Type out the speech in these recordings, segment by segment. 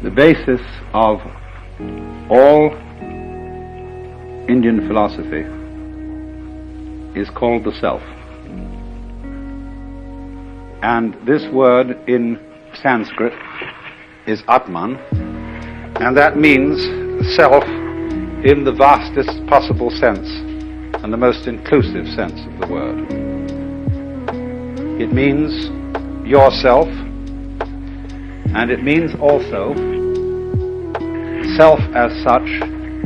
The basis of all Indian philosophy is called the self. And this word in Sanskrit is Atman, and that means self in the vastest possible sense and the most inclusive sense of the word. It means yourself, and it means also self as such,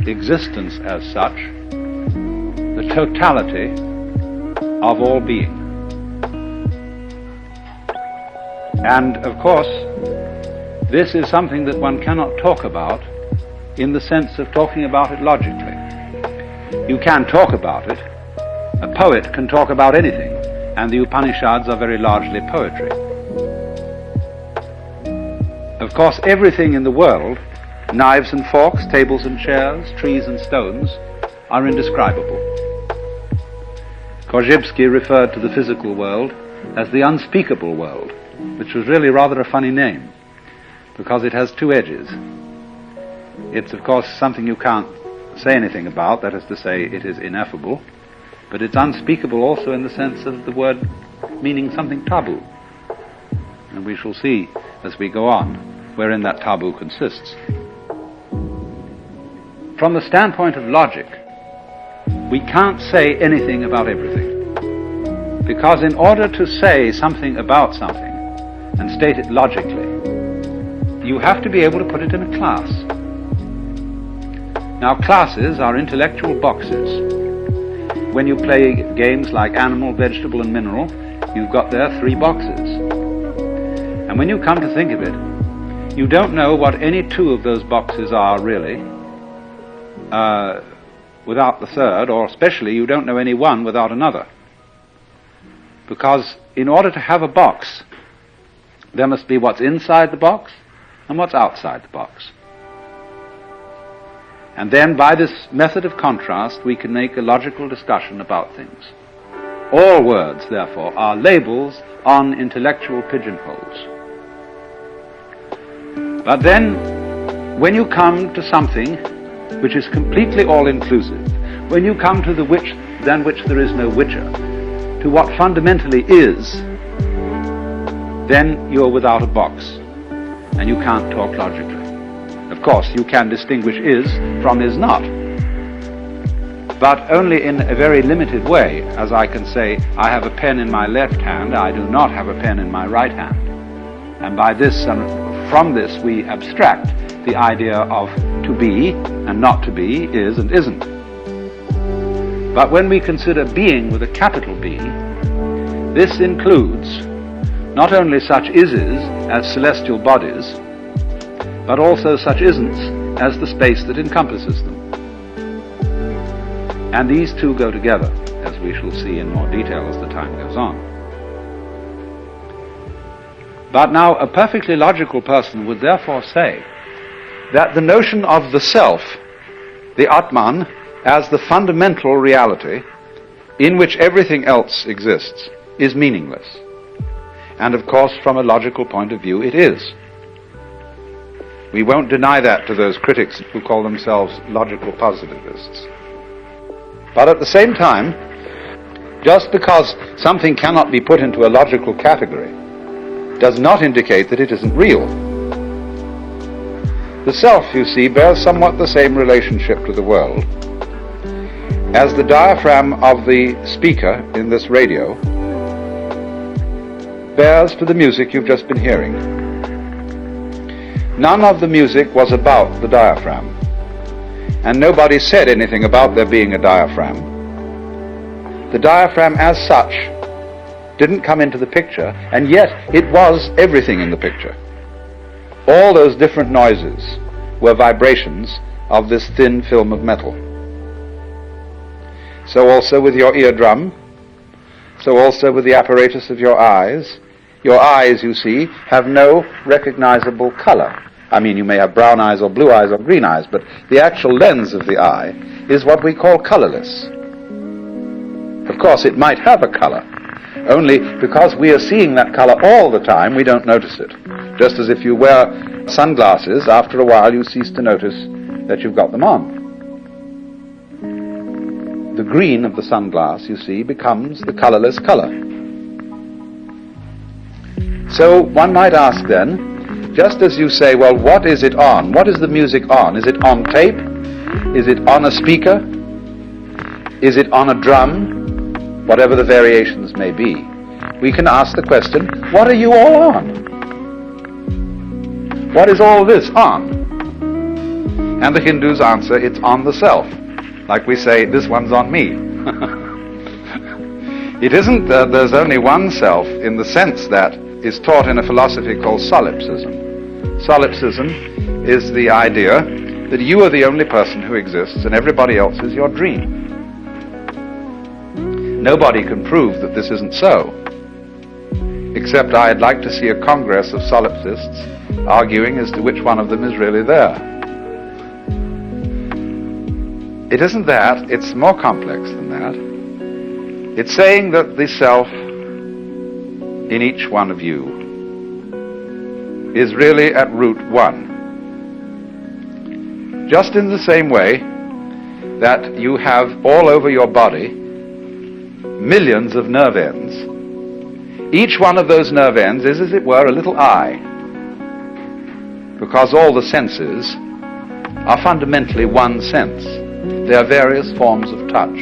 existence as such, the totality of all being. And of course, this is something that one cannot talk about in the sense of talking about it logically. You can talk about it. A poet can talk about anything, and the Upanishads are very largely poetry. Of course, everything in the world, knives and forks, tables and chairs, trees and stones, are indescribable. Korzybski referred to the physical world as the unspeakable world, which was really rather a funny name, because it has two edges. It's, of course, something you can't say anything about, that is to say, it is ineffable, but it's unspeakable also in the sense of the word meaning something taboo. And we shall see as we go on wherein that taboo consists. From the standpoint of logic, we can't say anything about everything, because in order to say something about something and state it logically, you have to be able to put it in a class. Now, classes are intellectual boxes. When you play games like animal, vegetable, and mineral, you've got there 3 boxes. And when you come to think of it, you don't know what any 2 of those boxes are really, without the third, or especially you don't know any one without another. Because in order to have a box, there must be what's inside the box and what's outside the box. And then by this method of contrast, we can make a logical discussion about things. All words, therefore, are labels on intellectual pigeonholes. But then, when you come to something which is completely all-inclusive, when you come to the which than which there is no whicher, to what fundamentally is, then you're without a box, and you can't talk logically. Of course, you can distinguish is from is not, but only in a very limited way, as I can say, I have a pen in my left hand, I do not have a pen in my right hand. And by this, from this, we abstract the idea of to be and not to be, is and isn't. But when we consider being with a capital B, this includes not only such ises as celestial bodies, but also such isn'ts as the space that encompasses them. And these two go together, as we shall see in more detail as the time goes on. But now, a perfectly logical person would therefore say that the notion of the self, the Atman, as the fundamental reality in which everything else exists, is meaningless. And of course, from a logical point of view, it is. We won't deny that to those critics who call themselves logical positivists. But at the same time, just because something cannot be put into a logical category does not indicate that it isn't real. The self, you see, bears somewhat the same relationship to the world as the diaphragm of the speaker in this radio bears to the music you've just been hearing. None of the music was about the diaphragm, and nobody said anything about there being a diaphragm. The diaphragm as such didn't come into the picture, and yet it was everything in the picture. All those different noises were vibrations of this thin film of metal. So also with your eardrum, so also with the apparatus of your eyes. Your eyes, you see, have no recognizable color. I mean, you may have brown eyes or blue eyes or green eyes, but the actual lens of the eye is what we call colorless. Of course, it might have a color, Only because we are seeing that color all the time, we don't notice it. Just as if you wear sunglasses, after a while you cease to notice that you've got them on. The green of the sunglass, you see, becomes the colorless color. So one might ask then, just as you say, well, what is it on? What is the music on? Is it on tape? Is it on a speaker? Is it on a drum? Whatever the variations may be. We can ask the question, what are you all on? What is all this on? And the Hindus answer, it's on the self. Like we say, this one's on me. It isn't that there's only one self in the sense that is taught in a philosophy called solipsism. Solipsism is the idea that you are the only person who exists and everybody else is your dream. Nobody can prove that this isn't so, except I'd like to see a congress of solipsists arguing as to which one of them is really there. It isn't that, it's more complex than that. It's saying that the self in each one of you is really at root one. Just in the same way that you have all over your body millions of nerve ends. Each one of those nerve ends is, as it were, a little eye, because all the senses are fundamentally one sense. There are various forms of touch.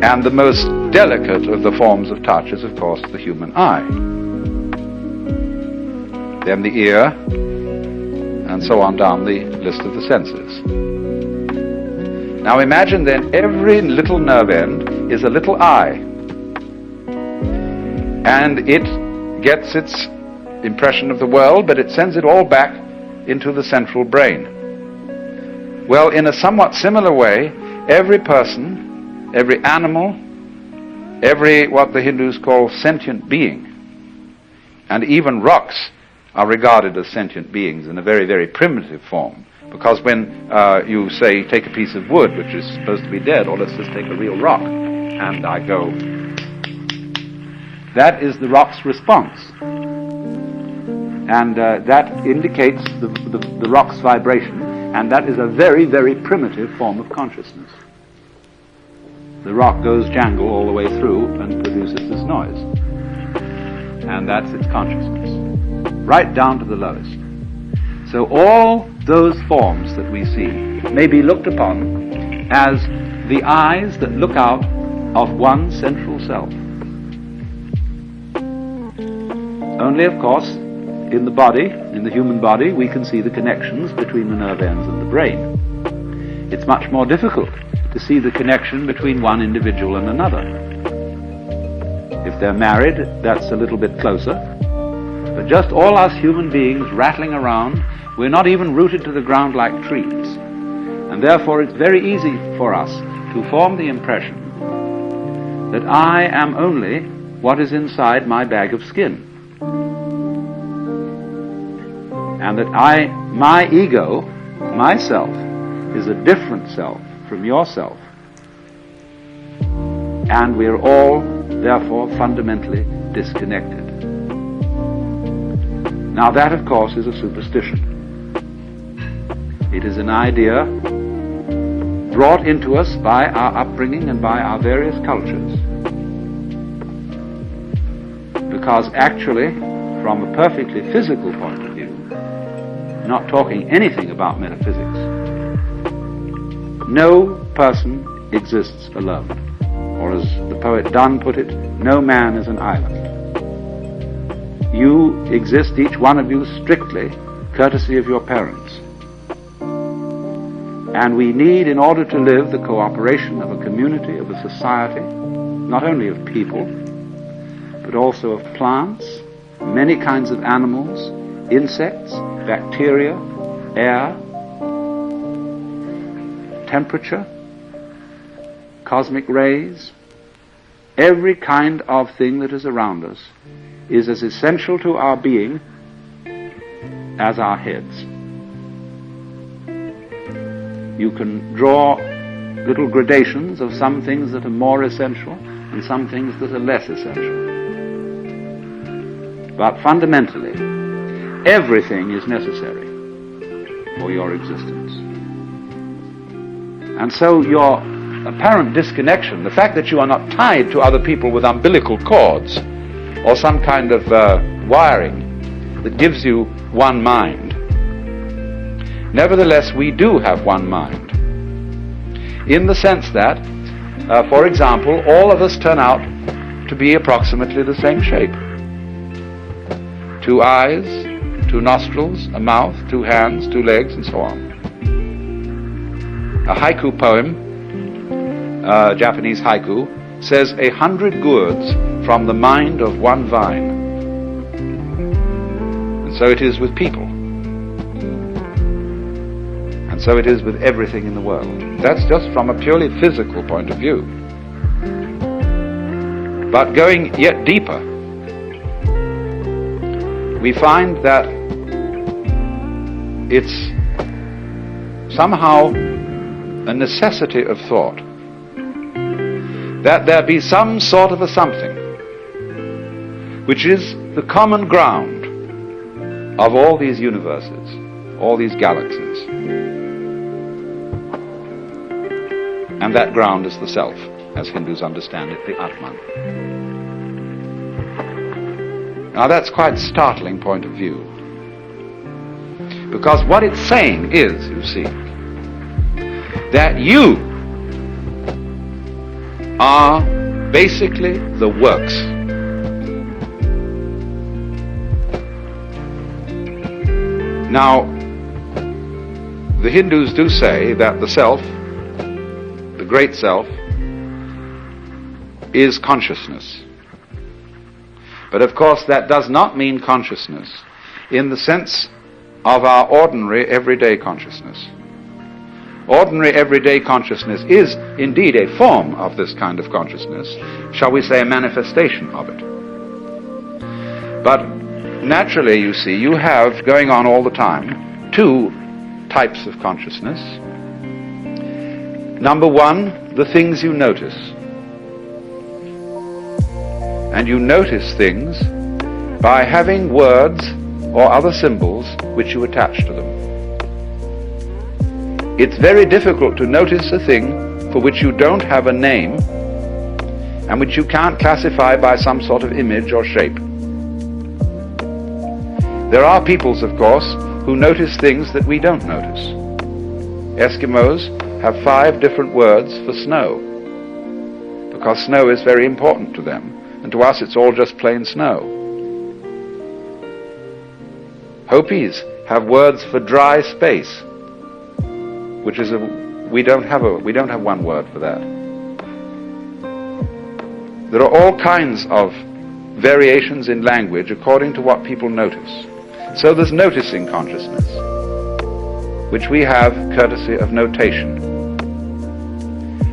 And the most delicate of the forms of touch is, of course, the human eye. Then the ear, and so on down the list of the senses. Now imagine then every little nerve end is a little eye. And it gets its impression of the world, but it sends it all back into the central brain. Well, in a somewhat similar way, every person, every animal, every what the Hindus call sentient being, and even rocks are regarded as sentient beings in a very, very primitive form. Because when you say, take a piece of wood, which is supposed to be dead, or let's just take a real rock, and I go, that is the rock's response. And that indicates the rock's vibration, and that is a very, very primitive form of consciousness. The rock goes jangle all the way through and produces this noise. And that's its consciousness, right down to the lowest. So all those forms that we see may be looked upon as the eyes that look out of one central self. Only, of course, in the body, in the human body, we can see the connections between the nerve ends and the brain. It's much more difficult to see the connection between one individual and another. If they're married, that's a little bit closer. But just all us human beings rattling around, we're not even rooted to the ground like trees. And therefore it's very easy for us to form the impression that I am only what is inside my bag of skin. And that my ego, myself, is a different self from yourself. And we are all, therefore, fundamentally disconnected. Now that, of course, is a superstition. It is an idea brought into us by our upbringing and by our various cultures. Because actually, from a perfectly physical point of view, not talking anything about metaphysics, no person exists alone. Or as the poet Donne put it, no man is an island. You exist, each one of you, strictly courtesy of your parents. And we need, in order to live, the cooperation of a community, of a society, not only of people, but also of plants, many kinds of animals, insects, bacteria, air, temperature, cosmic rays. Every kind of thing that is around us is as essential to our being as our heads. You can draw little gradations of some things that are more essential and some things that are less essential. But fundamentally, everything is necessary for your existence. And so your apparent disconnection, the fact that you are not tied to other people with umbilical cords or some kind of wiring that gives you one mind, nevertheless we do have one mind, in the sense that, for example, all of us turn out to be approximately the same shape. 2 eyes, 2 nostrils, a mouth, 2 hands, 2 legs, and so on. A haiku poem, Japanese haiku, says 100 gourds from the mind of one vine. And so it is with people. And so it is with everything in the world. That's just from a purely physical point of view. But going yet deeper, we find that it's somehow a necessity of thought that there be some sort of a something which is the common ground of all these universes, all these galaxies. And that ground is the self, as Hindus understand it, the Atman. Now that's quite a startling point of view, because what it's saying is, you see, that you are basically the works. Now, the Hindus do say that the self, the great self, is consciousness. But of course that does not mean consciousness in the sense of our ordinary everyday consciousness. Ordinary everyday consciousness is indeed a form of this kind of consciousness, shall we say a manifestation of it. But naturally, you see, you have going on all the time 2 types of consciousness. Number 1, the things you notice. And you notice things by having words or other symbols which you attach to them. It's very difficult to notice a thing for which you don't have a name and which you can't classify by some sort of image or shape. There are peoples, of course, who notice things that we don't notice. Eskimos have 5 different words for snow, because snow is very important to them, and to us it's all just plain snow. Hopis have words for dry space, which is we don't have one word for that. There are all kinds of variations in language according to what people notice. So there's noticing consciousness, which we have courtesy of notation.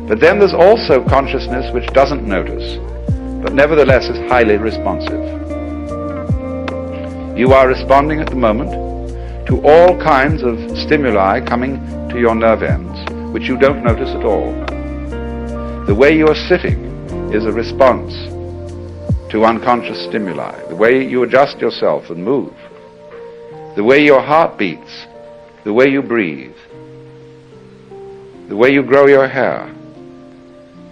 But then there's also consciousness which doesn't notice, but nevertheless is highly responsive. You are responding at the moment to all kinds of stimuli coming to your nerve ends, which you don't notice at all. The way you are sitting is a response to unconscious stimuli. The way you adjust yourself and move, the way your heart beats, the way you breathe, the way you grow your hair,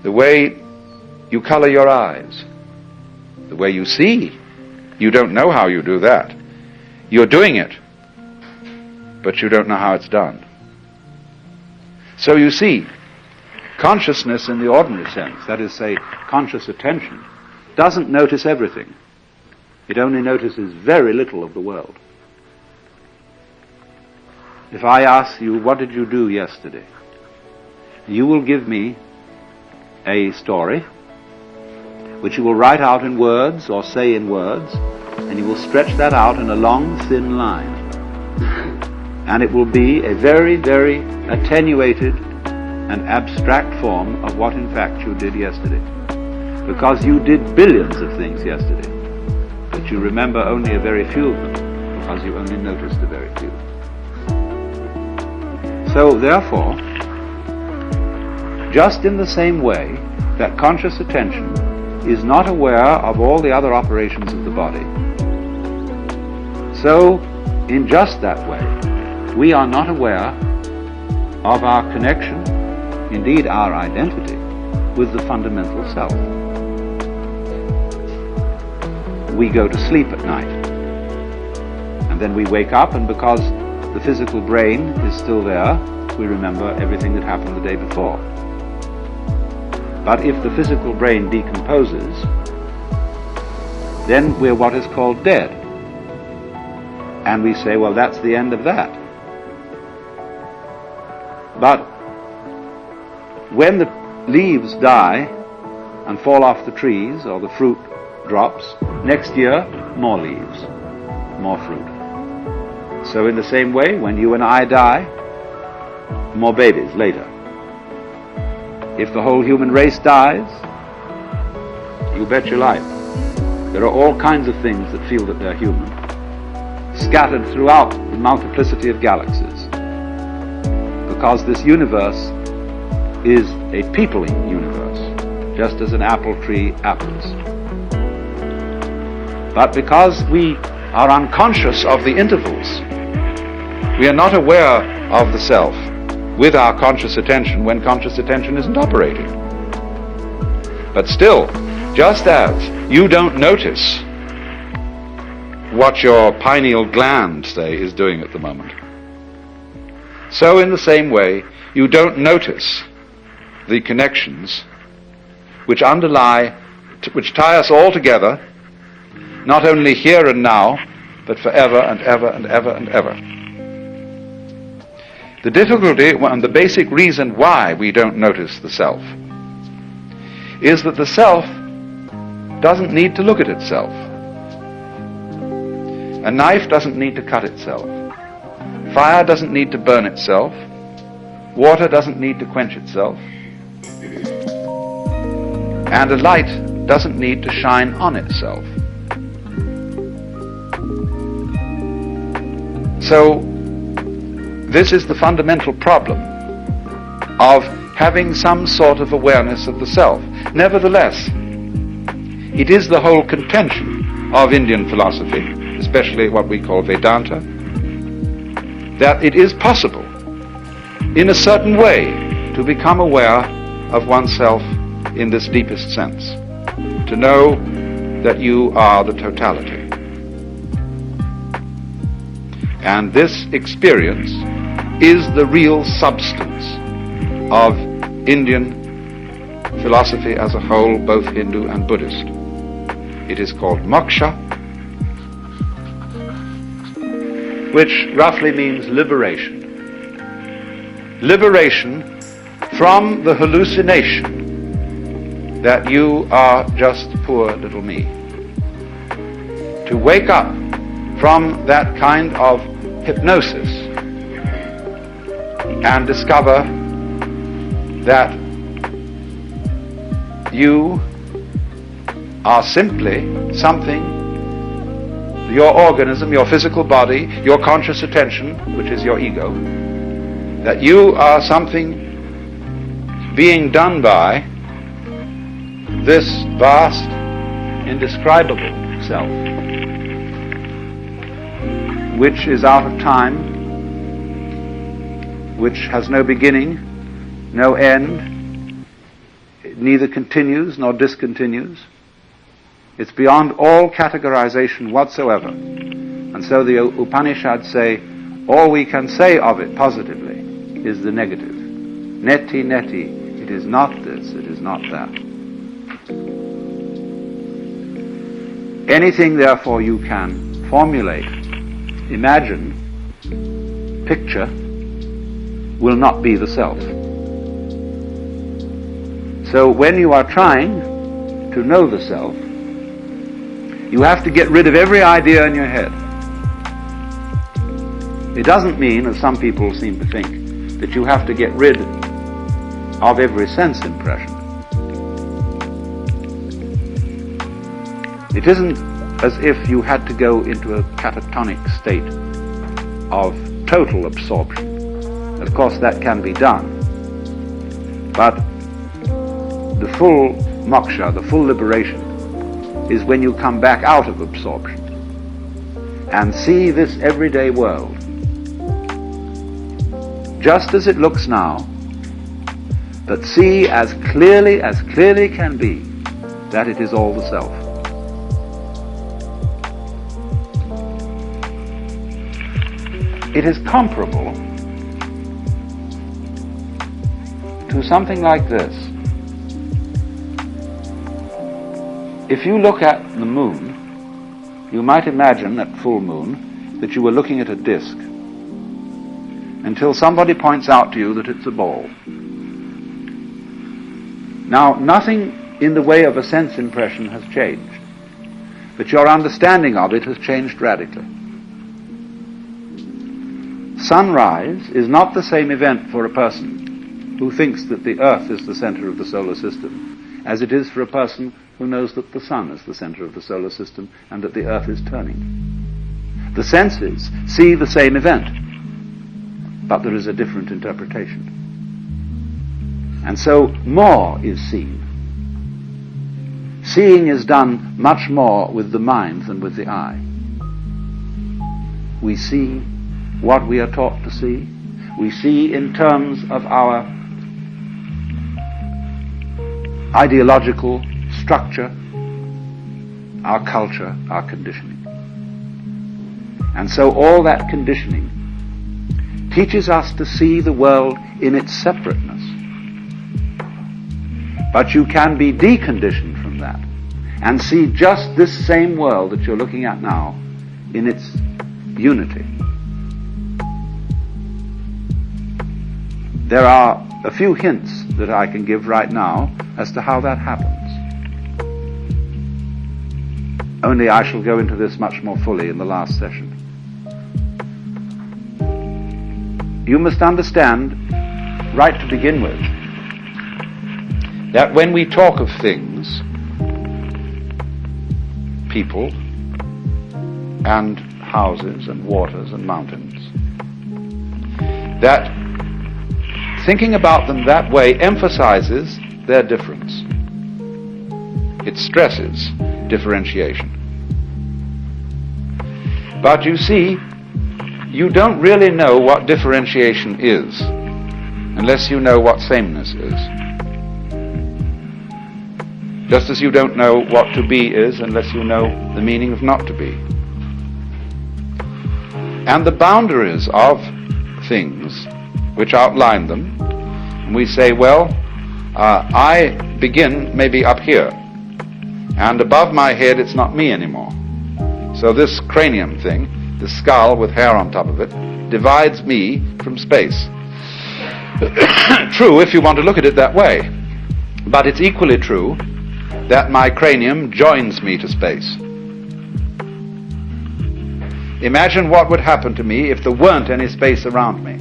the way you color your eyes, the way you see. You don't know how you do that. You're doing it, but you don't know how it's done. So you see, consciousness in the ordinary sense, that is, say, conscious attention, doesn't notice everything. It only notices very little of the world. If I ask you, what did you do yesterday? You will give me a story, which you will write out in words or say in words, and you will stretch that out in a long, thin line. And it will be a very, very attenuated and abstract form of what in fact you did yesterday. Because you did billions of things yesterday, but you remember only a very few of them, because you only noticed a very few. So therefore, just in the same way that conscious attention is not aware of all the other operations of the body, so in just that way, we are not aware of our connection, indeed our identity, with the fundamental self. We go to sleep at night, and then we wake up, and because the physical brain is still there, we remember everything that happened the day before. But if the physical brain decomposes, then we're what is called dead. And we say, well, that's the end of that. But when the leaves die and fall off the trees, or the fruit drops, next year, more leaves, more fruit. So in the same way, when you and I die, more babies later. If the whole human race dies, you bet your life, there are all kinds of things that feel that they're human, scattered throughout the multiplicity of galaxies, because this universe is a peopling universe, just as an apple tree apples. But because we are unconscious of the intervals, we are not aware of the self with our conscious attention when conscious attention isn't operating. But still, just as you don't notice what your pineal gland, say, is doing at the moment, so in the same way, you don't notice the connections which underlie, which tie us all together, not only here and now, but forever and ever and ever and ever. The difficulty and the basic reason why we don't notice the self is that the self doesn't need to look at itself. A knife doesn't need to cut itself. Fire doesn't need to burn itself. Water doesn't need to quench itself. And a light doesn't need to shine on itself. So, this is the fundamental problem of having some sort of awareness of the self. Nevertheless, it is the whole contention of Indian philosophy, especially what we call Vedanta, that it is possible, in a certain way, to become aware of oneself in this deepest sense, to know that you are the totality. And this experience is the real substance of Indian philosophy as a whole, both Hindu and Buddhist. It is called moksha, which roughly means liberation. Liberation from the hallucination that you are just poor little me. To wake up from that kind of hypnosis and discover that you are simply something, your organism, your physical body, your conscious attention, which is your ego, that you are something being done by this vast, indescribable self, which is out of time, which has no beginning, no end, it neither continues nor discontinues. It's beyond all categorization whatsoever. And so the Upanishads say, all we can say of it positively is the negative. Neti, neti, it is not this, it is not that. Anything, therefore, you can formulate, imagine, picture, will not be the self. So when you are trying to know the self, you have to get rid of every idea in your head. It doesn't mean, as some people seem to think, that you have to get rid of every sense impression. It isn't as if you had to go into a catatonic state of total absorption. Of course, that can be done. But the full moksha, the full liberation, is when you come back out of absorption and see this everyday world just as it looks now, but see as clearly can be that it is all the self. It is comparable to something like this. If you look at the moon, you might imagine at full moon that you were looking at a disk, until somebody points out to you that it's a ball. Now, nothing in the way of a sense impression has changed, but your understanding of it has changed radically. Sunrise is not the same event for a person who thinks that the Earth is the center of the solar system as it is for a person who knows that the Sun is the center of the solar system and that the Earth is turning. The senses see the same event, but there is a different interpretation. And so more is seen. Seeing is done much more with the mind than with the eye. We see what we are taught to see. We see in terms of our ideological structure, our culture, our conditioning. And so all that conditioning teaches us to see the world in its separateness. But you can be deconditioned from that and see just this same world that you're looking at now in its unity. There are a few hints that I can give right now as to how that happens. Only I shall go into this much more fully in the last session. You must understand, right to begin with, that when we talk of things, people, and houses, and waters, and mountains, that thinking about them that way emphasizes their difference. It stresses differentiation. But you see, you don't really know what differentiation is unless you know what sameness is. Just as you don't know what to be is unless you know the meaning of not to be. And the boundaries of things which outline them, and we say, well, I begin maybe up here, and above my head it's not me anymore. So this cranium thing, the skull with hair on top of it, divides me from space. True if you want to look at it that way, but it's equally true that my cranium joins me to space. Imagine what would happen to me if there weren't any space around me.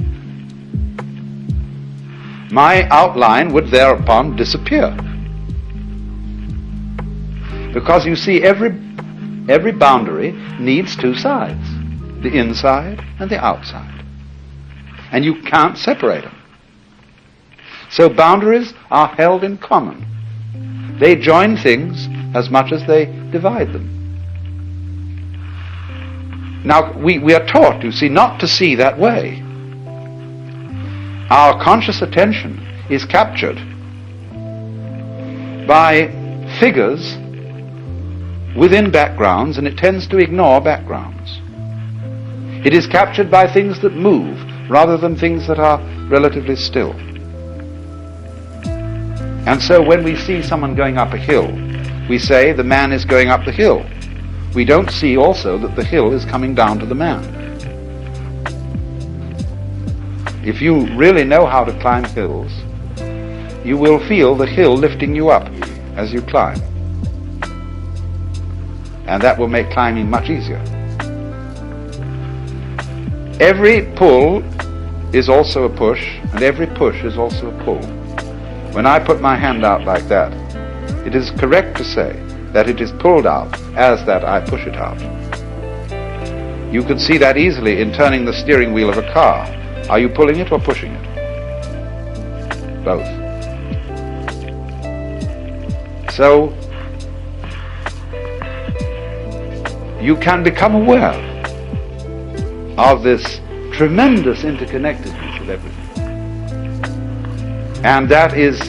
My outline would thereupon disappear. Because you see, every boundary needs two sides, the inside and the outside. And you can't separate them. So boundaries are held in common. They join things as much as they divide them. Now, we are taught, you see, not to see that way. Our conscious attention is captured by figures within backgrounds, and it tends to ignore backgrounds. It is captured by things that move rather than things that are relatively still. And so when we see someone going up a hill, we say the man is going up the hill. We don't see also that the hill is coming down to the man. If you really know how to climb hills, you will feel the hill lifting you up as you climb. And that will make climbing much easier. Every pull is also a push, and every push is also a pull. When I put my hand out like that, it is correct to say that it is pulled out as that I push it out. You can see that easily in turning the steering wheel of a car. Are you pulling it or pushing it? Both. So you can become aware of this tremendous interconnectedness of everything. And that is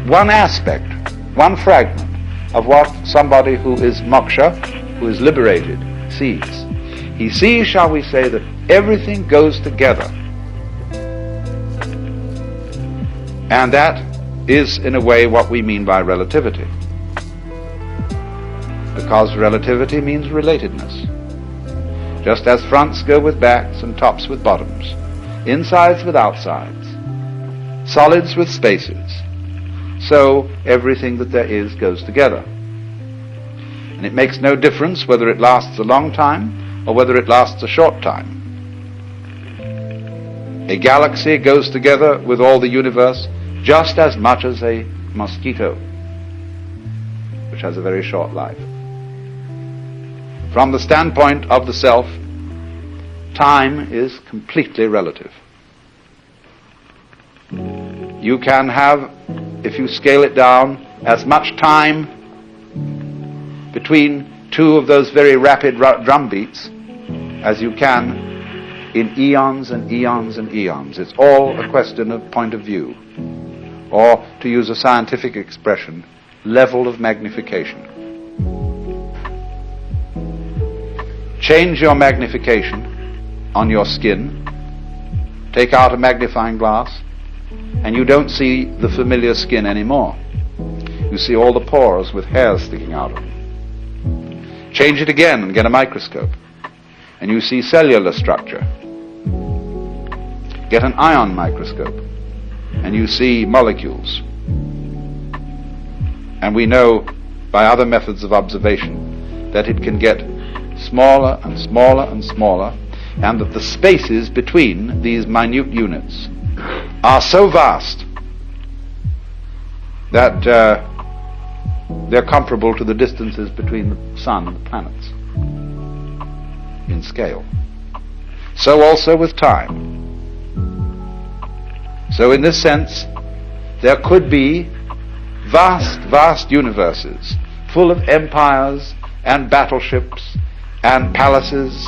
one aspect, one fragment of what somebody who is moksha, who is liberated, sees. He sees, shall we say, that everything goes together. And that is, in a way, what we mean by relativity. Because relativity means relatedness. Just as fronts go with backs and tops with bottoms, insides with outsides, solids with spaces, so everything that there is goes together. And it makes no difference whether it lasts a long time or whether it lasts a short time. A galaxy goes together with all the universe just as much as a mosquito, which has a very short life. From the standpoint of the self, time is completely relative. You can have, if you scale it down, as much time between two of those very rapid drum beats as you can in eons and eons and eons. It's all a question of point of view, or, to use a scientific expression, level of magnification. Change your magnification on your skin, take out a magnifying glass, and you don't see the familiar skin anymore. You see all the pores with hairs sticking out of them. Change it again and get a microscope, and you see cellular structure. Get an ion microscope, and you see molecules. And we know by other methods of observation that it can get smaller and smaller and smaller, and that the spaces between these minute units are so vast that they're comparable to the distances between the sun and the planets in scale. So also with time. So in this sense, there could be vast, vast universes full of empires and battleships and palaces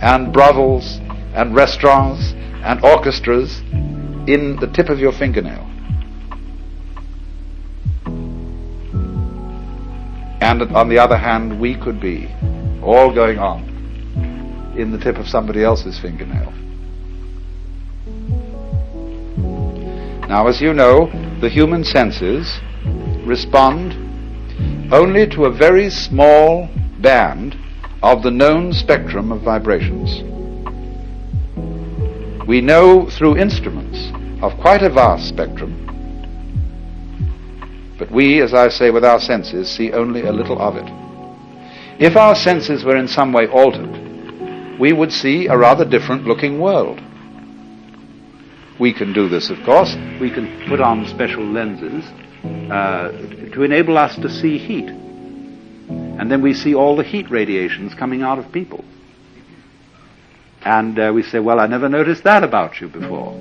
and brothels and restaurants and orchestras in the tip of your fingernail. And on the other hand, we could be all going on in the tip of somebody else's fingernail. Now, as you know, the human senses respond only to a very small band of the known spectrum of vibrations. We know through instruments of quite a vast spectrum, but we, as I say, with our senses, see only a little of it. If our senses were in some way altered, we would see a rather different looking world. We can do this, of course. We can put on special lenses to enable us to see heat. And then we see all the heat radiations coming out of people. And we say, well, I never noticed that about you before.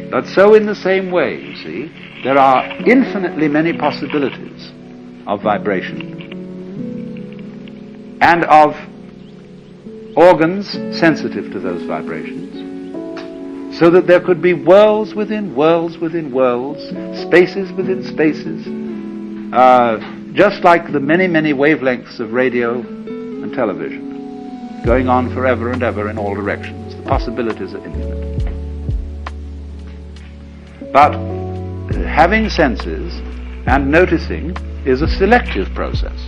But so in the same way, you see, there are infinitely many possibilities of vibration and of organs sensitive to those vibrations, so that there could be worlds within worlds within worlds, spaces within spaces, just like the many, many wavelengths of radio and television, going on forever and ever in all directions. The possibilities are infinite. But having senses and noticing is a selective process.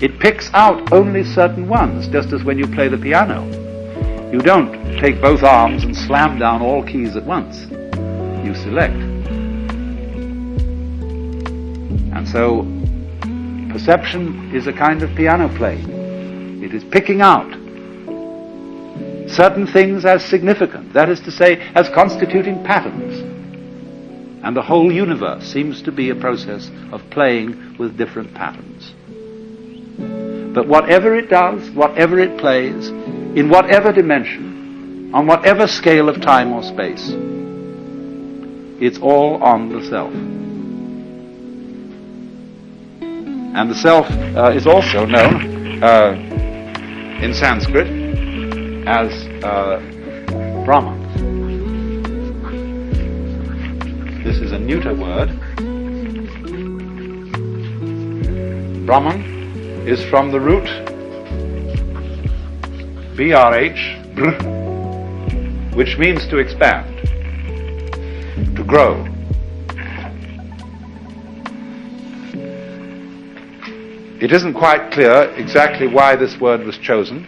It picks out only certain ones, just as when you play the piano. You don't take both arms and slam down all keys at once. You select. And so perception is a kind of piano playing. It is picking out certain things as significant, that is to say, as constituting patterns. And the whole universe seems to be a process of playing with different patterns. But whatever it does, whatever it plays, in whatever dimension, on whatever scale of time or space, it's all on the self. And the self is also known in Sanskrit as Brahman. This is a neuter word. Brahman is from the root BRH, which means to expand, to grow. It isn't quite clear exactly why this word was chosen.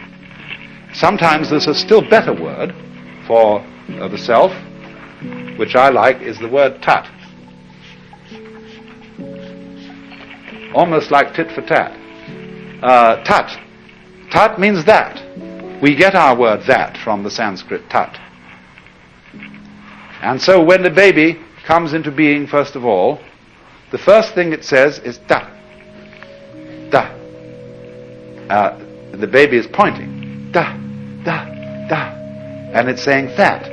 Sometimes there's a still better word for the self, which I like, is the word tat. Almost like tit for tat. Tat. Tat means that. We get our word that from the Sanskrit tat. And so when the baby comes into being, first of all, the first thing it says is da. Da. The baby is pointing. Da, da, da. And it's saying that.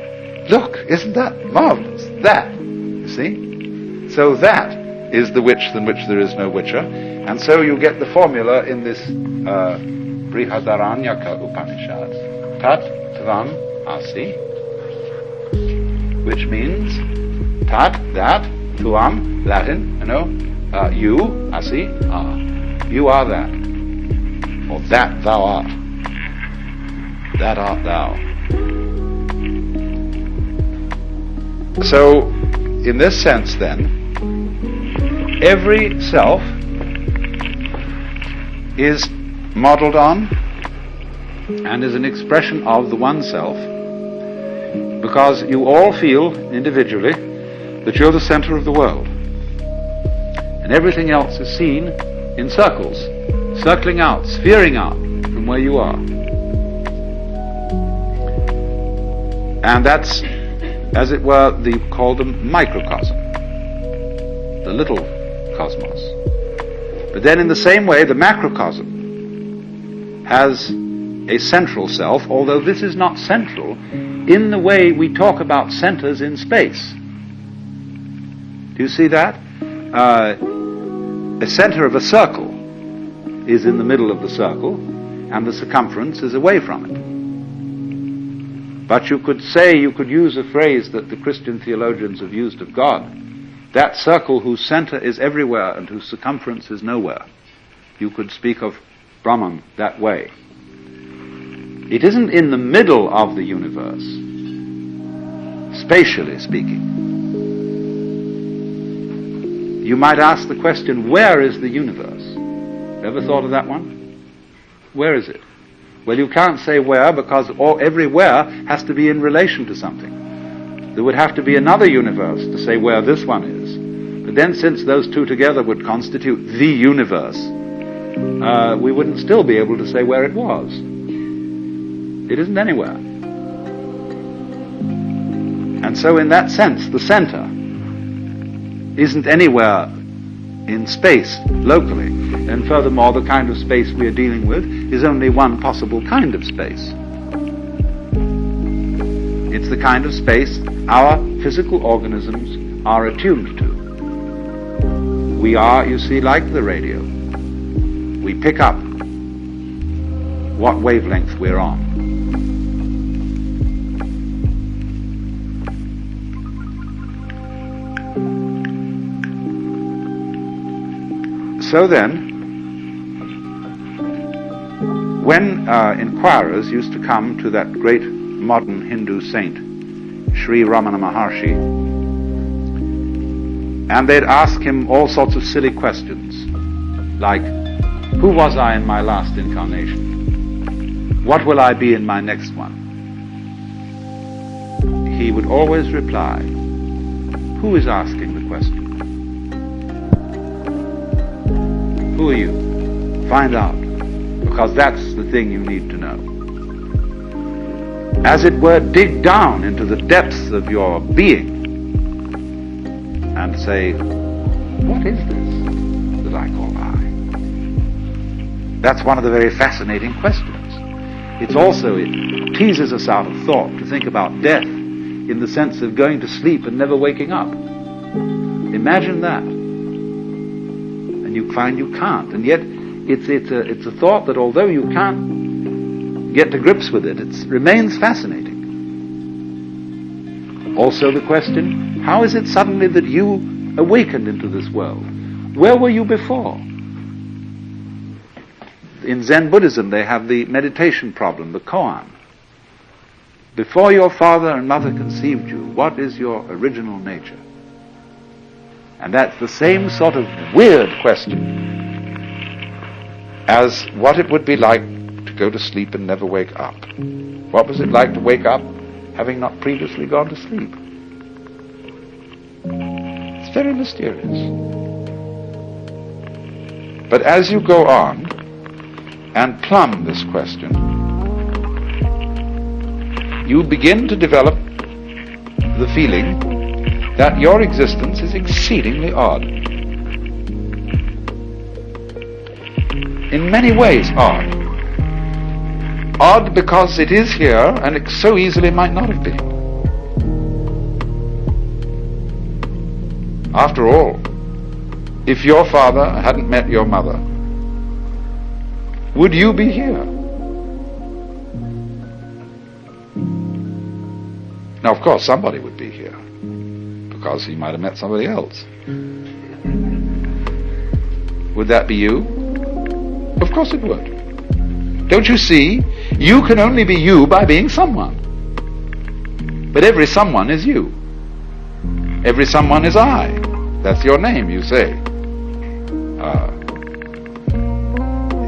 Look, isn't that marvelous? That. You see? So that is the witch than which there is no witcher. And so you get the formula in this Brihadaranyaka Upanishad. Tat tvam asi. Which means tat, that, tvam, Latin, you, asi, are. You are that. Or that thou art. That art thou. So, in this sense then, every self is modeled on and is an expression of the one self, because you all feel individually that you're the center of the world. And everything else is seen in circles, circling out, sphering out from where you are. And that's, as it were, they call them microcosm, the little cosmos. But then in the same way, the macrocosm has a central self, although this is not central in the way we talk about centers in space. Do you see that? A center of a circle is in the middle of the circle, and the circumference is away from it. But you could use a phrase that the Christian theologians have used of God, that circle whose center is everywhere and whose circumference is nowhere. You could speak of Brahman that way. It isn't in the middle of the universe, spatially speaking. You might ask the question, where is the universe? Ever thought of that one? Where is it? Well, you can't say where, because everywhere has to be in relation to something. There would have to be another universe to say where this one is. But then, since those two together would constitute the universe, we wouldn't still be able to say where it was. It isn't anywhere. And so in that sense, the center isn't anywhere in space, locally. And furthermore, the kind of space we are dealing with is only one possible kind of space. It's the kind of space our physical organisms are attuned to. We are, you see, like the radio. We pick up what wavelength we're on. So then, when inquirers used to come to that great modern Hindu saint, Sri Ramana Maharshi, and they'd ask him all sorts of silly questions, like, who was I in my last incarnation? What will I be in my next one? He would always reply, who is asking the question? Who are you? Find out, because that's the thing you need to know. As it were, dig down into the depths of your being and say, what is this that I call I? That's one of the very fascinating questions. It teases us out of thought to think about death in the sense of going to sleep and never waking up. Imagine that. and you find you can't. And yet it's a thought that although you can't get to grips with it, it remains fascinating. Also the question, how is it suddenly that you awakened into this world? Where were you before? In Zen Buddhism they have the meditation problem, the koan. Before your father and mother conceived you, what is your original nature? And that's the same sort of weird question as what it would be like to go to sleep and never wake up. What was it like to wake up having not previously gone to sleep? It's very mysterious. But as you go on and plumb this question, you begin to develop the feeling that your existence is exceedingly odd. In many ways odd. Odd because it is here and it so easily might not have been. After all, if your father hadn't met your mother, would you be here? Now, of course, somebody would be here, because he might have met somebody else. Would that be you? Of course it would. Don't you see? You can only be you by being someone. But every someone is you. Every someone is I. That's your name, you say.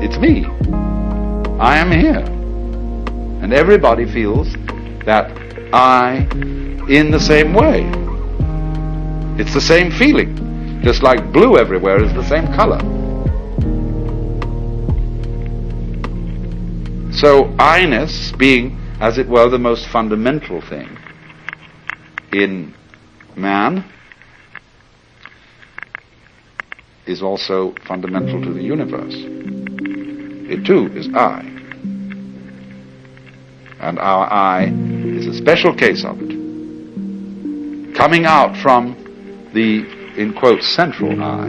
It's me. I am here. And everybody feels that I in the same way. It's the same feeling. Just like blue everywhere is the same color. So I-ness being, as it were, the most fundamental thing in man is also fundamental to the universe. It too is I. And our I is a special case of it, coming out from the, in quotes, central I,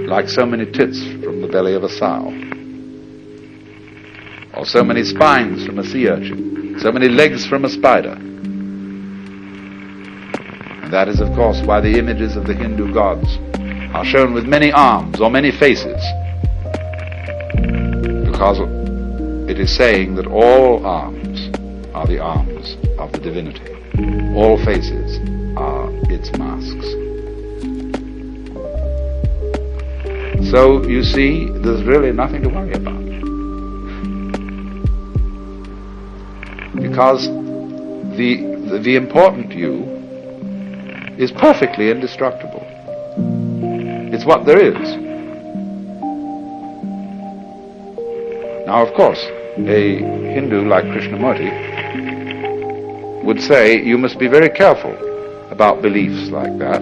like so many tits from the belly of a sow, or so many spines from a sea urchin, so many legs from a spider. And that is, of course, why the images of the Hindu gods are shown with many arms or many faces, because it is saying that all arms are the arms of the divinity. All faces are its masks. So, you see, there's really nothing to worry about. Because the important you is perfectly indestructible. It's what there is. Now, of course, a Hindu like Krishnamurti would say you must be very careful about beliefs like that,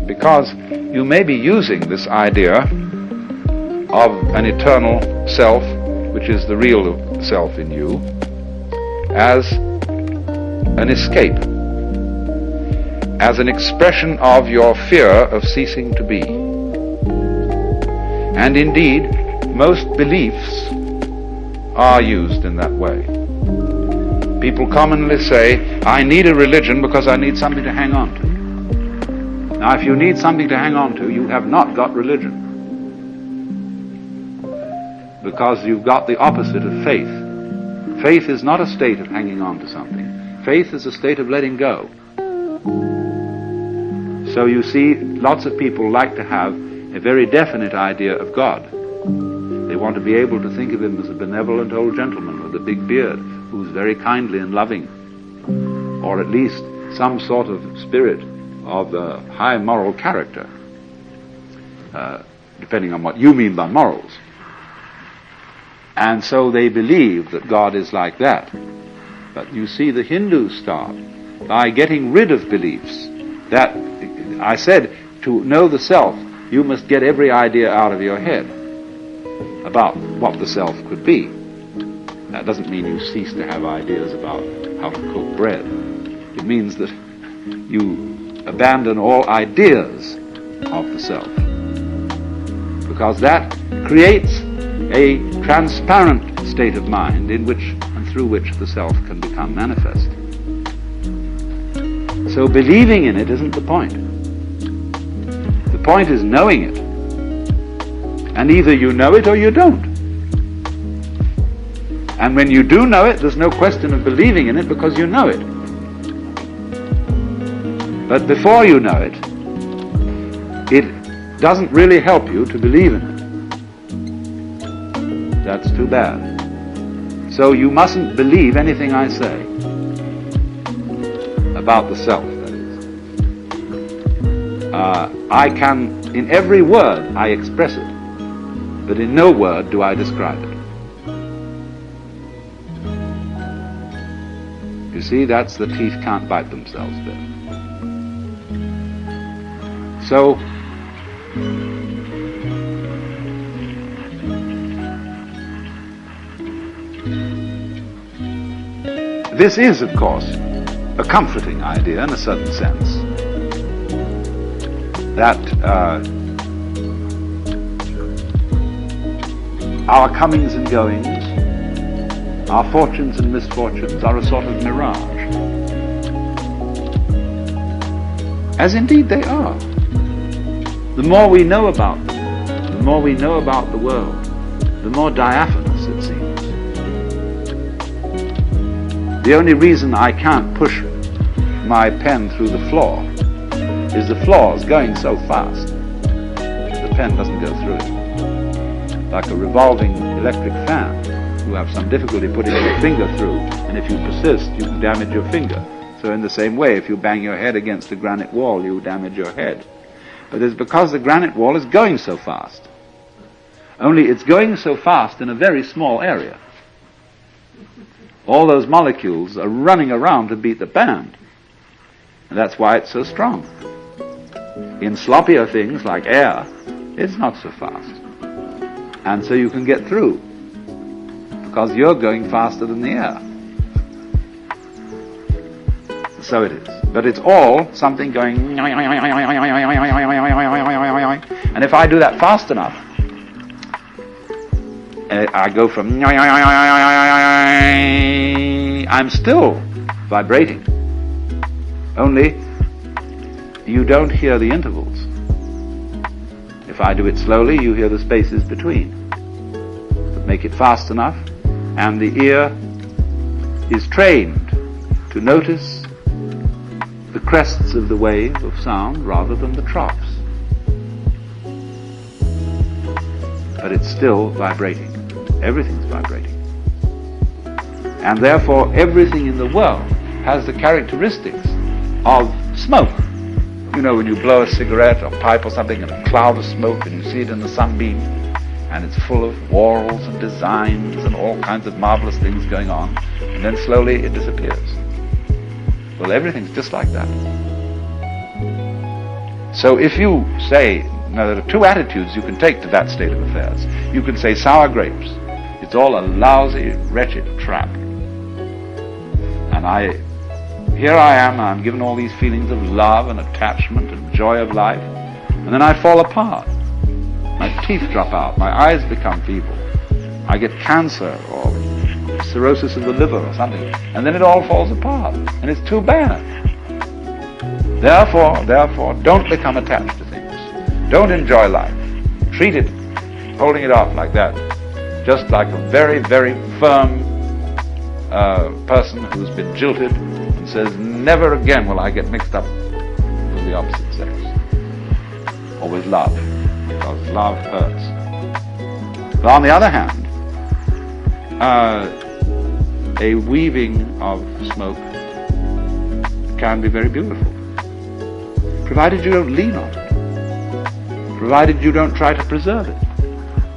because you may be using this idea of an eternal self, which is the real self in you, as an escape, as an expression of your fear of ceasing to be. And indeed, most beliefs are used in that way. People commonly say, I need a religion because I need something to hang on to. Now, if you need something to hang on to, you have not got religion, because you've got the opposite of faith. Faith is not a state of hanging on to something. Faith is a state of letting go. So you see, lots of people like to have a very definite idea of God. They want to be able to think of him as a benevolent old gentleman with a big beard who's very kindly and loving, or at least some sort of spirit of high moral character, depending on what you mean by morals. And so they believe that God is like that. But you see, the Hindus start by getting rid of beliefs. That, I said, to know the self, you must get every idea out of your head about what the self could be. That doesn't mean you cease to have ideas about how to cook bread. It means that you abandon all ideas of the self. because that creates a transparent state of mind in which and through which the self can become manifest. So believing in it isn't the point. The point is knowing it. And either you know it or you don't. And when you do know it, there's no question of believing in it because you know it. But before you know it, it doesn't really help you to believe in it. That's too bad. So you mustn't believe anything I say about the self, that is. I can, in every word, I express it, but in no word do I describe it. You see, that's the teeth can't bite themselves bit. So, this is, of course, a comforting idea in a certain sense, that our comings and goings, our fortunes and misfortunes are a sort of mirage. As indeed they are. The more we know about them, the more we know about the world, the more diaphanous it seems. The only reason I can't push my pen through the floor is the floor is going so fast, the pen doesn't go through it. Like a revolving electric fan. You have some difficulty putting your finger through, and if you persist, you can damage your finger. So in the same way, if you bang your head against a granite wall, you damage your head. But it's because the granite wall is going so fast. Only it's going so fast in a very small area. All those molecules are running around to beat the band. And that's why it's so strong. In sloppier things like air, it's not so fast. And so you can get through, because you're going faster than the air. So it is. But it's all something going, and if I do that fast enough, I go from, I'm still vibrating. Only you don't hear the intervals. If I do it slowly, you hear the spaces between. But make it fast enough, and the ear is trained to notice the crests of the wave of sound rather than the troughs. But it's still vibrating. Everything's vibrating. And therefore everything in the world has the characteristics of smoke. You know, when you blow a cigarette or pipe or something and a cloud of smoke and you see it in the sunbeam, and it's full of whorls and designs and all kinds of marvelous things going on, and then slowly it disappears. Well, everything's just like that. So if you say, now there are two attitudes you can take to that state of affairs. You can say sour grapes. It's all a lousy, wretched trap. And here I am, I'm given all these feelings of love and attachment and joy of life, and then I fall apart. My teeth drop out, my eyes become feeble, I get cancer or cirrhosis of the liver or something, and then it all falls apart, and it's too bad. Therefore, don't become attached to things. Don't enjoy life. Treat it, holding it off like that, just like a very, very firm person who's been jilted and says, never again will I get mixed up with the opposite sex. Or with love, because love hurts. But on the other hand, a weaving of smoke can be very beautiful, provided you don't lean on it, provided you don't try to preserve it,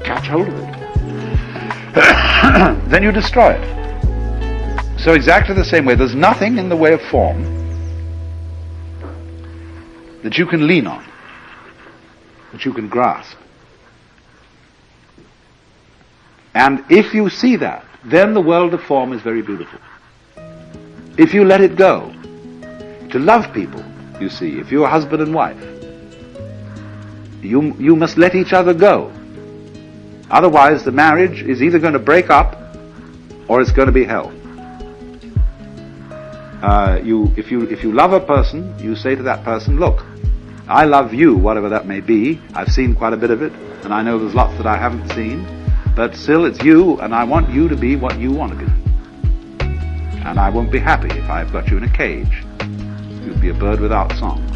catch hold of it. Then you destroy it. So exactly the same way, there's nothing in the way of form that you can lean on, that you can grasp. And if you see that, then the world of form is very beautiful. If you let it go, to love people, you see, if you're husband and wife, you must let each other go. Otherwise, the marriage is either going to break up or it's going to be hell. If you love a person, you say to that person, look, I love you, whatever that may be. I've seen quite a bit of it, and I know there's lots that I haven't seen, but still it's you, and I want you to be what you want to be. And I won't be happy if I've got you in a cage. You'd be a bird without song.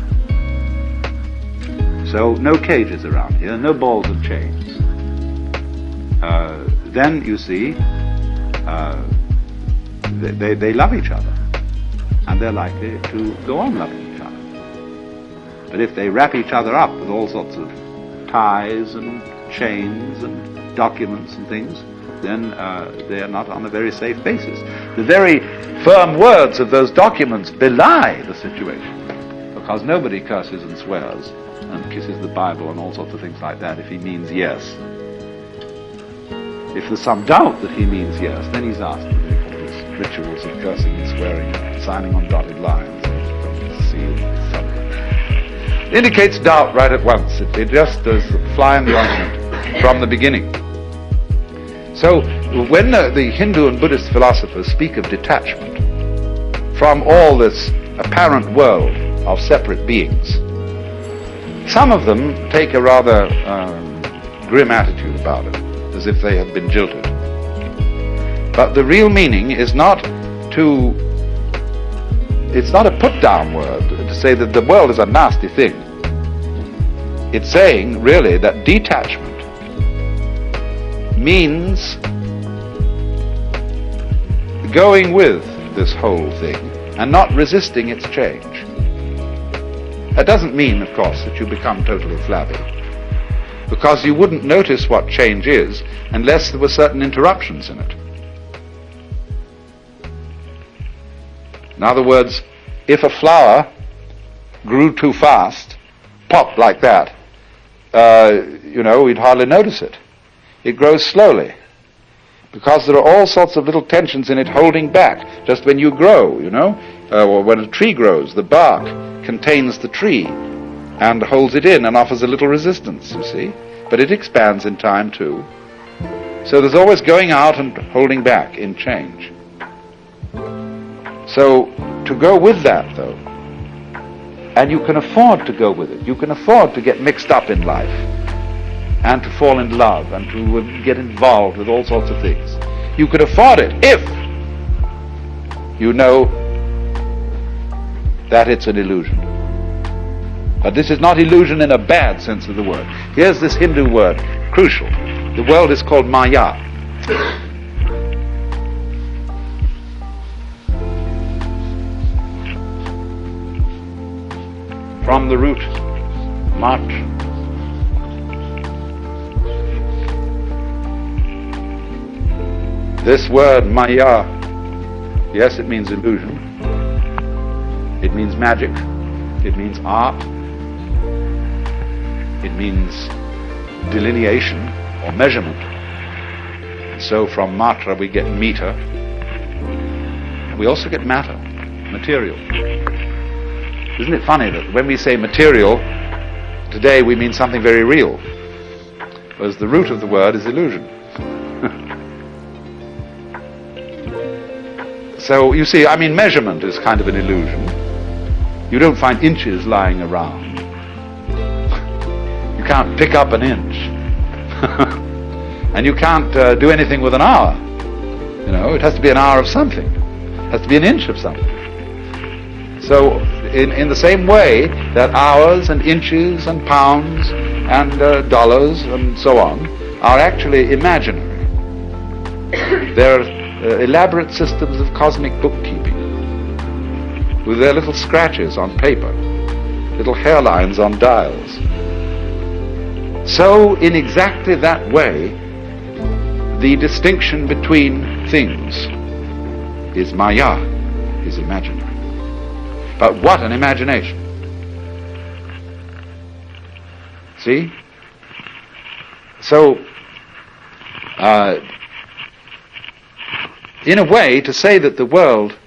So no cages around here, no balls and chains. Then you see, they love each other, and they're likely to go on loving each other. But if they wrap each other up with all sorts of ties and chains and documents and things, then they're not on a very safe basis. The very firm words of those documents belie the situation, because nobody curses and swears and kisses the Bible and all sorts of things like that if he means yes. If there's some doubt that he means yes, then he's asked to make all these rituals of cursing and swearing, signing on dotted lines, and sealed something. It indicates doubt right at once. It just does fly in the ointment from the beginning. So when the Hindu and Buddhist philosophers speak of detachment from all this apparent world of separate beings, some of them take a rather grim attitude about it, as if they had been jilted. But the real meaning is not it's not a put-down word to say that the world is a nasty thing. It's saying, really, that detachment means going with this whole thing and not resisting its change. That doesn't mean, of course, that you become totally flabby, because you wouldn't notice what change is unless there were certain interruptions in it. In other words, if a flower grew too fast, pop like that, we'd hardly notice it. It grows slowly, because there are all sorts of little tensions in it holding back. Just when you grow, or when a tree grows, the bark contains the tree and holds it in and offers a little resistance, you see. But it expands in time too. So there's always going out and holding back in change. So to go with that, though, and you can afford to go with it, you can afford to get mixed up in life and to fall in love and to get involved with all sorts of things. You could afford it if you know that it's an illusion. But this is not illusion in a bad sense of the word. Here's this Hindu word, crucial. The world is called Maya. From the root, mat. This word, Maya, yes, it means illusion. It means magic. It means art. It means delineation or measurement. So from matra we get meter. We also get matter, material. Isn't it funny that when we say material, today we mean something very real, whereas the root of the word is illusion. So you see, measurement is kind of an illusion. You don't find inches lying around. You can't pick up an inch. And you can't do anything with an hour. It has to be an hour of something. It has to be an inch of something. So in the same way that hours and inches and pounds and dollars and so on are actually imaginary. They're elaborate systems of cosmic bookkeeping with their little scratches on paper, little hairlines on dials. So in exactly that way, the distinction between things is Maya, is imaginary. But what an imagination! See? So, in a way, to say that the world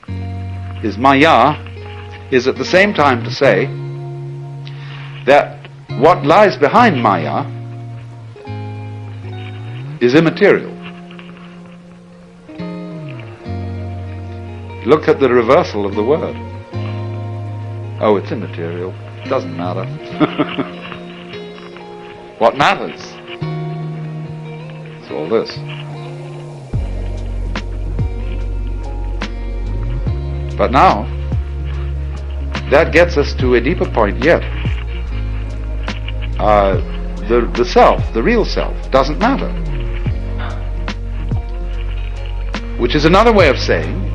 is Maya is at the same time to say that what lies behind Maya is immaterial. Look at the reversal of the word. Oh, it's immaterial. It doesn't matter. What matters? It's all this. But now, that gets us to a deeper point yet. The self, the real self, doesn't matter. Which is another way of saying,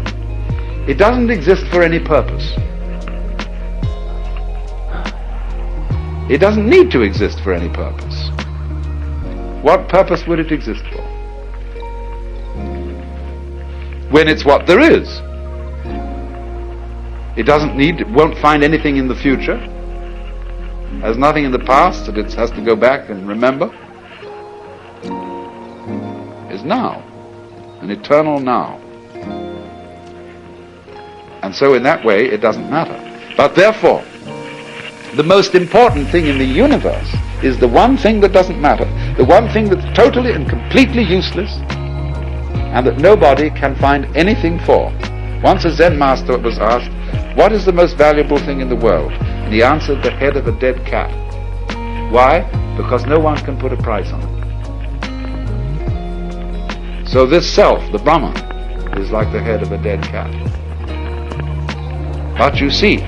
it doesn't exist for any purpose. It doesn't need to exist for any purpose. What purpose would it exist for? When it's what there is. It doesn't need, it won't find anything in the future. Has nothing in the past that it has to go back and remember. Is now. An eternal now. And so in that way, it doesn't matter. But therefore, the most important thing in the universe is the one thing that doesn't matter, the one thing that's totally and completely useless, and that nobody can find anything for. Once a Zen master was asked, what is the most valuable thing in the world? And he answered, the head of a dead cat. Why? Because no one can put a price on it. So this self, the Brahman, is like the head of a dead cat. But you see,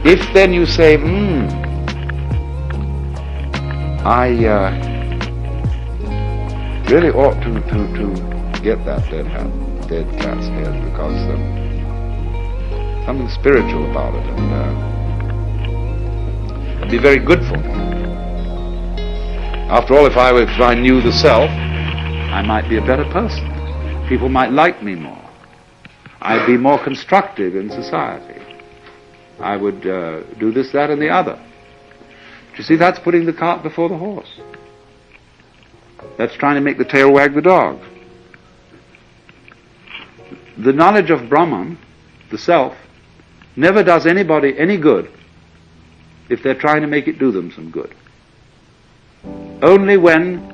if then you say, I really ought to get that dead cat's head, because something spiritual about it, and it'd be very good for me. After all, if I knew the self, I might be a better person. People might like me more. I'd be more constructive in society. I would do this, that, and the other. But you see, that's putting the cart before the horse. That's trying to make the tail wag the dog. The knowledge of Brahman, the self, never does anybody any good if they're trying to make it do them some good. Only when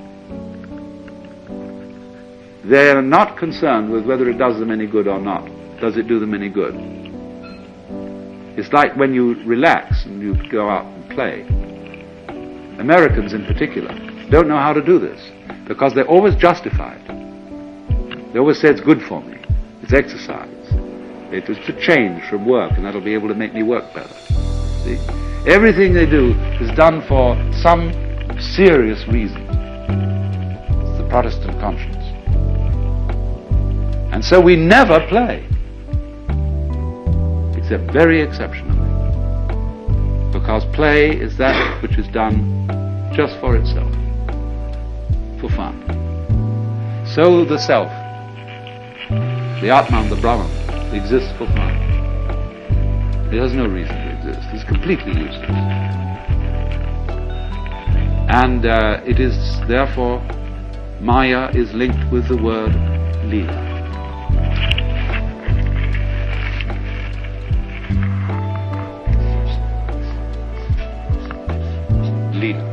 they are not concerned with whether it does them any good or not, does it do them any good. It's like when you relax and you go out and play. Americans in particular don't know how to do this because they're always justified. They always say it's good for me, it's exercise. It was to change from work, and that'll be able to make me work better. See? Everything they do is done for some serious reason. It's the Protestant conscience. And so we never play, except very exceptionally. Because play is that which is done just for itself, for fun. So the self, the Atman, the Brahman, exists for fun. It has no reason to exist. It's completely useless. And it is, therefore, Maya is linked with the word Leela. Leela.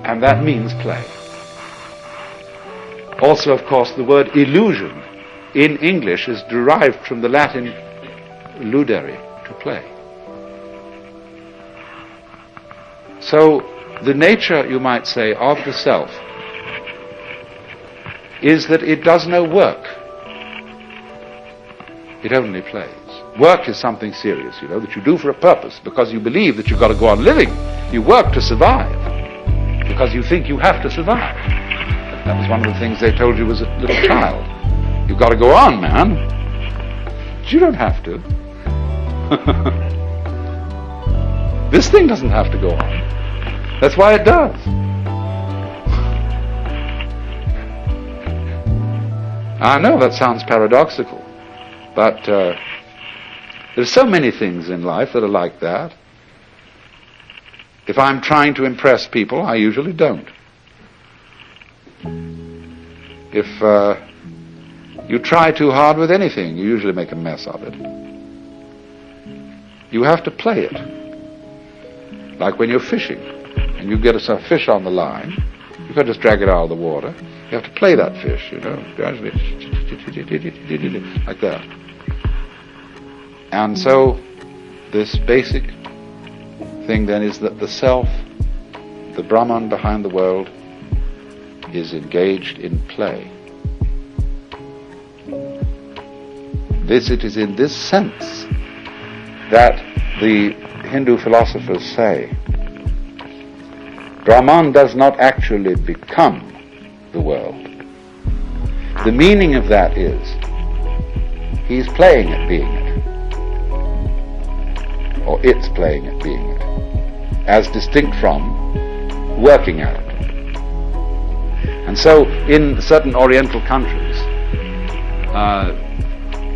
And that means play. Also, of course, the word illusion in English is derived from the Latin ludere, to play. So, the nature, you might say, of the self is that it does no work. It only plays. Work is something serious, you know, that you do for a purpose, because you believe that you've got to go on living. You work to survive, because you think you have to survive. That was one of the things they told you as a little child. You've got to go on, man. But you don't have to. This thing doesn't have to go on. That's why it does. I know that sounds paradoxical, but there's so many things in life that are like that. If I'm trying to impress people, I usually don't. If you try too hard with anything, you usually make a mess of it. You have to play it. Like when you're fishing, and you get a fish on the line, You can't just drag it out of the water. You have to play that fish, gradually, like that. And so, this basic thing then is that the self, the Brahman behind the world, is engaged in play. It is in this sense that the Hindu philosophers say Brahman does not actually become the world. The meaning of that is he's playing at being it, or it's playing at being it, as distinct from working at it. And so in certain Oriental countries,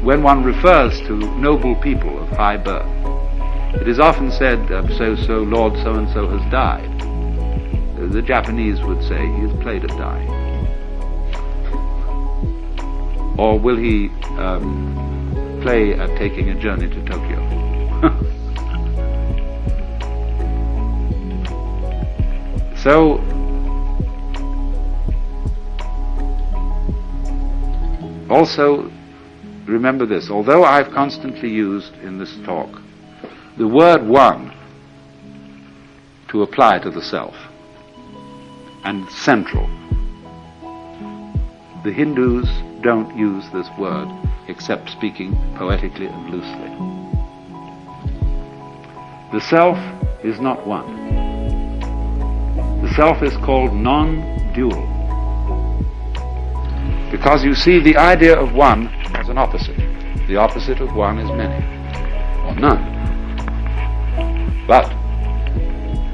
when one refers to noble people of high birth, it is often said, so Lord so-and-so has died. The Japanese would say he has played at dying. Or will he play at taking a journey to Tokyo? So, also remember this, although I've constantly used in this talk the word one to apply to the self and central, the Hindus don't use this word except speaking poetically and loosely. The self is not one. The self is called non-dual, because you see the idea of one as an opposite. The opposite of one is many, or none. But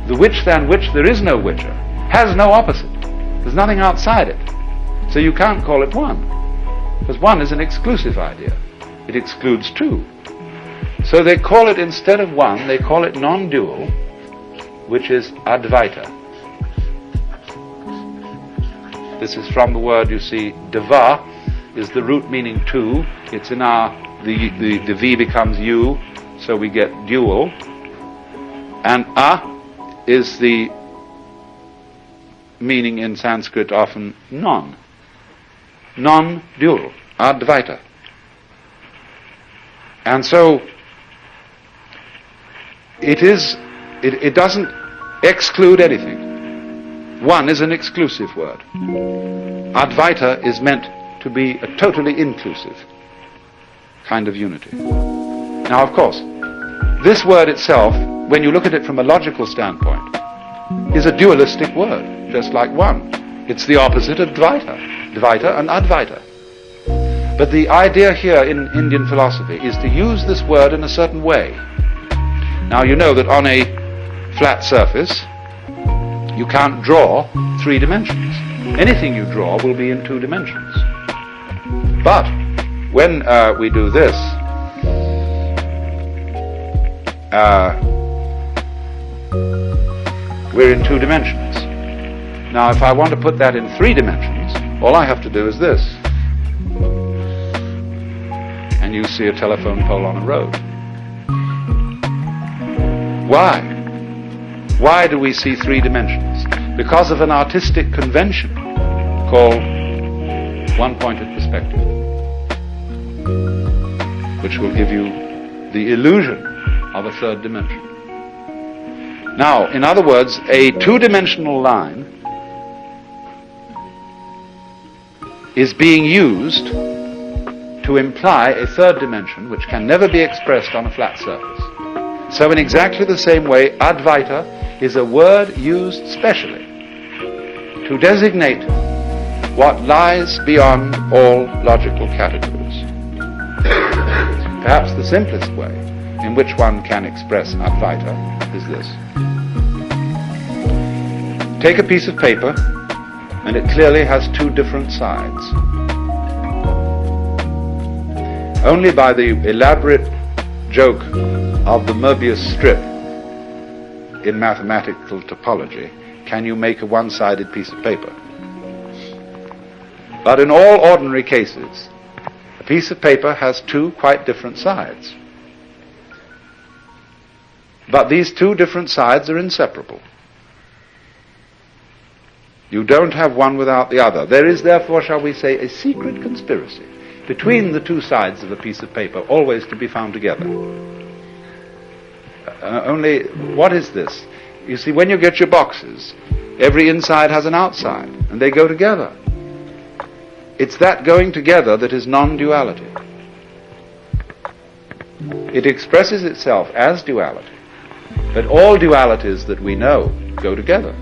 the which than which there is no whicher has no opposite. There's nothing outside it. So you can't call it one, because one is an exclusive idea. It excludes two. So they call it, instead of one, they call it non-dual, which is Advaita. This is from the word, you see, Deva is the root meaning two. It's in our, the V becomes U, so we get dual. And A is the meaning in Sanskrit often non. Non-dual, Advaita. And so it doesn't exclude anything. One is an exclusive word. Advaita is meant to be a totally inclusive kind of unity. Now, of course, this word itself, when you look at it from a logical standpoint, is a dualistic word, just like one. It's the opposite of Dvaita. Dvaita and Advaita. But the idea here in Indian philosophy is to use this word in a certain way. Now, you know that on a flat surface, you can't draw 3 dimensions. Anything you draw will be in 2 dimensions. But when we do this, we're in 2 dimensions. Now, if I want to put that in 3 dimensions, all I have to do is this. And you see a telephone pole on a road. Why? Why do we see 3 dimensions? Because of an artistic convention called one-pointed perspective, which will give you the illusion of a 3rd dimension. Now, in other words, a 2-dimensional line is being used to imply a 3rd dimension which can never be expressed on a flat surface. So in exactly the same way, Advaita is a word used specially to designate what lies beyond all logical categories. Perhaps the simplest way in which one can express Advaita is this. Take a piece of paper, and it clearly has 2 different sides. Only by the elaborate joke of the Möbius strip in mathematical topology can you make a one-sided piece of paper. But in all ordinary cases, a piece of paper has 2 quite different sides. But these 2 different sides are inseparable. You don't have one without the other. There is therefore, shall we say, a secret conspiracy between the two sides of a piece of paper, always to be found together. Only, what is this? You see, when you get your boxes, every inside has an outside, and they go together. It's that going together that is non-duality. It expresses itself as duality, but all dualities that we know go together.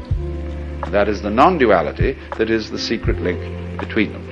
That is the non-duality that is the secret link between them.